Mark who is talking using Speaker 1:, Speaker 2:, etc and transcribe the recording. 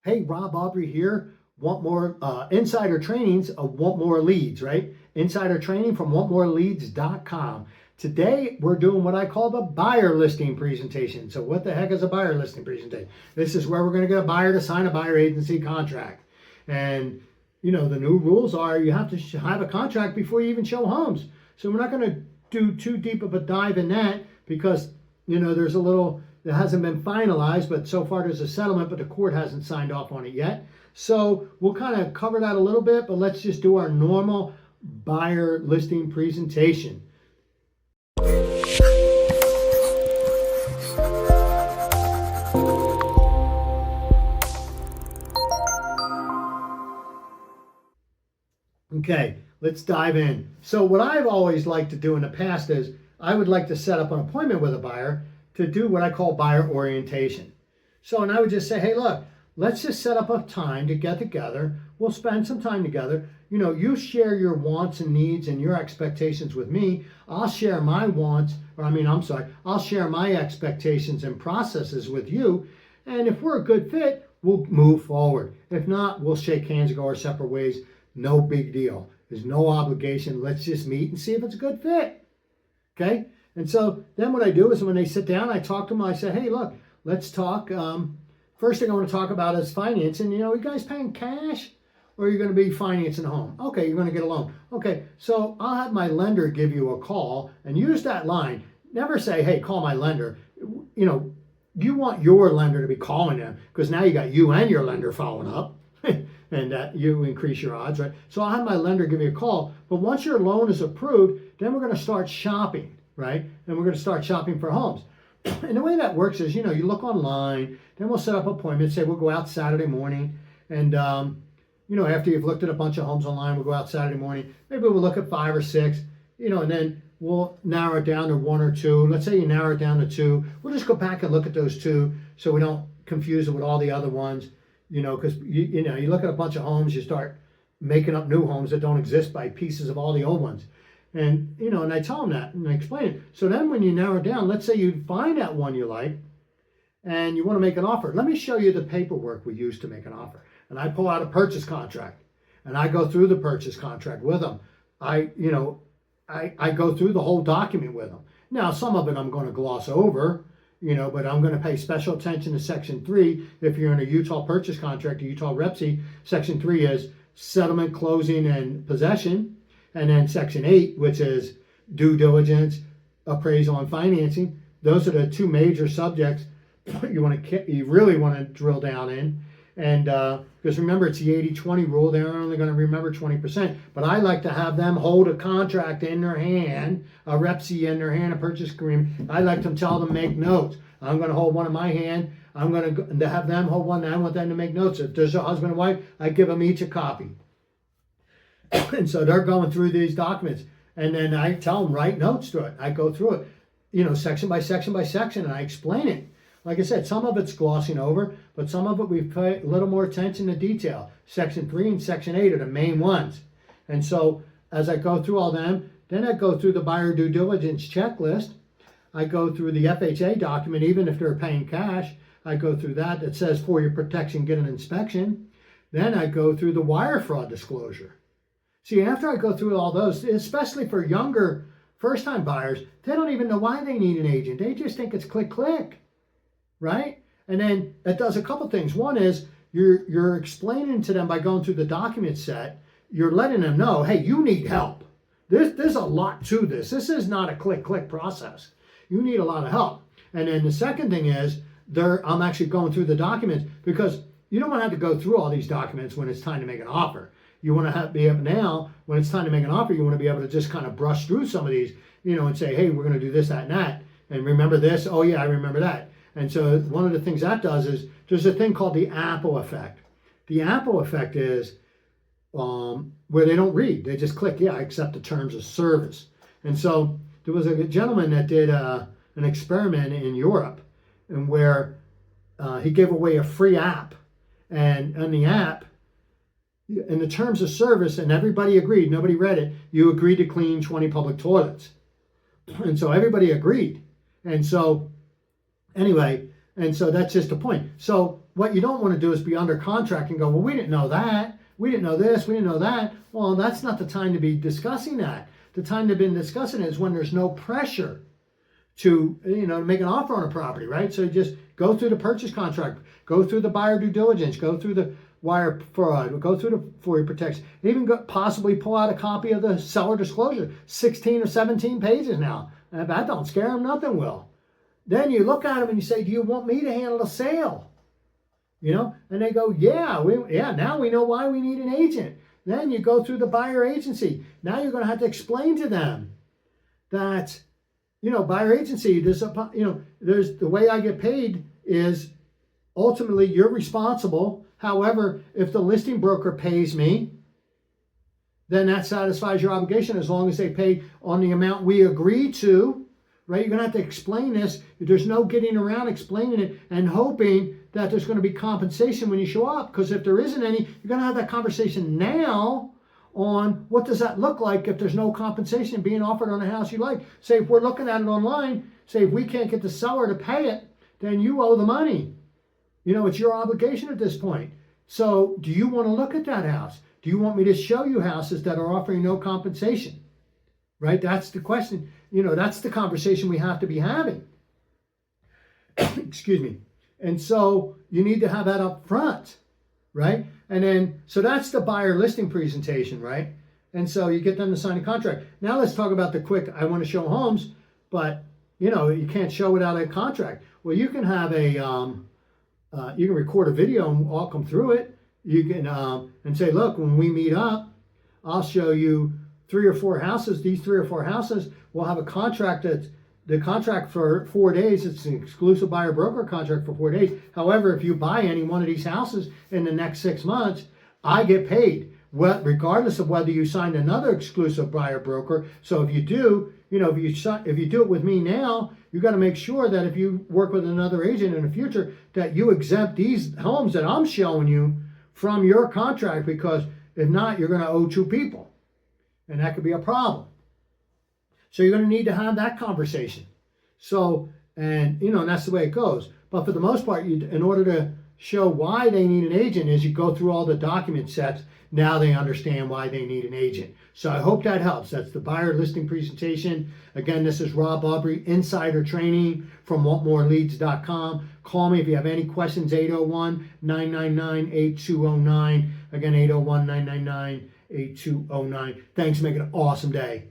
Speaker 1: Hey, Rob Aubrey here. Want more insider trainings Want More Leads, right? Insider training from wantmoreleads.com. Today, we're doing what I call the buyer listing presentation. So what the heck is a buyer listing presentation? This is where we're going to get a buyer to sign a buyer agency contract. And, you know, the new rules are you have to have a contract before you even show homes. So we're not going to do too deep of a dive in that because, you know, there's a little... It hasn't been finalized, but so far there's a settlement, but the court hasn't signed off on it yet. So we'll kind of cover that a little bit, but let's just do our normal buyer listing presentation. Okay, let's dive in. So what I've always liked to do in the past is I would like to set up an appointment with a buyer to do what I call buyer orientation. So, and I would just say, hey, look, let's just set up a time to get together. We'll spend some time together. You know, you share your wants and needs and your expectations with me. I'll share my wants, I'll share my expectations and processes with you. And if we're a good fit, we'll move forward. If not, we'll shake hands and go our separate ways. No big deal. There's no obligation. Let's just meet and see if it's a good fit. Okay? And so then what I do is when they sit down, I talk to them. I say, hey, look, let's talk. First thing I want to talk about is financing. You know, you guys paying cash or are you going to be financing a home? Okay, you're going to get a loan. Okay, so I'll have my lender give you a call and use that line. Never say, hey, call my lender. You know, you want your lender to be calling them because now you got you and your lender following up. And that you increase your odds, right? So I'll have my lender give you a call. But once your loan is approved, then we're going to start shopping, right? And we're going to start shopping for homes. And the way that works is, you know, you look online, then we'll set up appointments. Say we'll go out Saturday morning. And, you know, after you've looked at a bunch of homes online, we'll go out Saturday morning. Maybe we'll look at 5 or 6, you know, and then we'll narrow it down to 1 or 2. Let's say you narrow it down to 2. We'll just go back and look at those 2 so we don't confuse it with all the other ones. You know, because, you know, you look at a bunch of homes, you start making up new homes that don't exist by pieces of all the old ones. And, you know, and I tell them that and I explain it. So then when you narrow it down, let's say you find that one you like and you want to make an offer. Let me show you the paperwork we use to make an offer. And I pull out a purchase contract and I go through the purchase contract with them. I go through the whole document with them. Now, some of it I'm going to gloss over. You know, but I'm going to pay special attention to Section 3. If you're in a Utah purchase contract, a Utah REPC, Section 3 is settlement, closing, and possession. And then Section 8, which is due diligence, appraisal, and financing. Those are the 2 major subjects you really want to drill down in. And because remember, it's the 80-20 rule. They're only going to remember 20%. But I like to have them hold a contract in their hand, a REPC in their hand, a purchase agreement. I like to tell them make notes. I'm going to hold one in my hand. I'm going to have them hold one. I want them to make notes. If there's a husband and wife, I give them each a copy. And so they're going through these documents. And then I tell them, write notes to it. I go through it, you know, section by section by section, and I explain it. Like I said, some of it's glossing over, but some of it we pay a little more attention to detail. Section 3 and Section 8 are the main ones. And so as I go through all them, then I go through the buyer due diligence checklist. I go through the FHA document, even if they're paying cash. I go through that. It says for your protection, get an inspection. Then I go through the wire fraud disclosure. See, after I go through all those, especially for younger first-time buyers, they don't even know why they need an agent. They just think it's click, click. Right? And then it does a couple things. One is you're explaining to them by going through the document set, you're letting them know, hey, you need help. There's a lot to this. This is not a click process. You need a lot of help. And then the second thing is I'm actually going through the documents because you don't want to have to go through all these documents when it's time to make an offer. You want to be able now, when it's time to make an offer, you want to be able to just kind of brush through some of these, you know, and say, hey, we're going to do this, that, and that. And remember this? Oh, yeah, I remember that. And so one of the things that does is there's a thing called the Apple effect. The Apple effect is where they don't read. They just click, yeah, I accept the terms of service. And so there was a gentleman that did an experiment in Europe and where he gave away a free app. And on the app, in the terms of service, and everybody agreed, nobody read it, you agreed to clean 20 public toilets. And so everybody agreed. And so anyway, and so that's just the point. So what you don't want to do is be under contract and go, well, we didn't know that. We didn't know this. We didn't know that. Well, that's not the time to be discussing that. The time to be discussing it is when there's no pressure to, make an offer on a property, right? So you just go through the purchase contract, go through the buyer due diligence, go through the wire fraud, go through the FOIA protection, even possibly pull out a copy of the seller disclosure, 16 or 17 pages now. And if that don't scare them, nothing will. Then you look at them and you say, do you want me to handle the sale? And they go, yeah, now we know why we need an agent. Then you go through the buyer agency. Now you're going to have to explain to them that, buyer agency, there's the way I get paid is ultimately you're responsible. However, if the listing broker pays me, then that satisfies your obligation as long as they pay on the amount we agree to, right? You're going to have to explain this. There's no getting around explaining it and hoping that there's going to be compensation when you show up, because if there isn't any, you're going to have that conversation now on what does that look like if there's no compensation being offered on a house you like. Say if we're looking at it online, say if we can't get the seller to pay it, then you owe the money. It's your obligation at this point. So do you want to look at that house? Do you want me to show you houses that are offering no compensation? Right? That's the question. That's the conversation we have to be having. Excuse me. And so you need to have that up front, right? And then, so that's the buyer listing presentation, right? And so you get them to sign a contract. Now let's talk about the quick, I want to show homes, but you can't show without a contract. Well, you can have you can record a video and I'll come through it. You can, and say, look, when we meet up, I'll show you 3 or 4 houses. These 3 or 4 houses will have a contract that's the contract for 4 days. It's an exclusive buyer broker contract for 4 days. However, if you buy any one of these houses in the next 6 months, I get paid, regardless of whether you signed another exclusive buyer broker. So if you do, if you do it with me now, you got to make sure that if you work with another agent in the future, that you exempt these homes that I'm showing you from your contract, because if not, you're going to owe 2 people, and that could be a problem. So you're going to need to have that conversation. So, and that's the way it goes. But for the most part, in order to show why they need an agent, is you go through all the document sets. Now they understand why they need an agent. So I hope that helps. That's the buyer listing presentation. Again, this is Rob Aubrey, insider training from wantmoreleads.com. Call me if you have any questions, 801-999-8209. Again, 801-999-8209. Thanks. Make it an awesome day.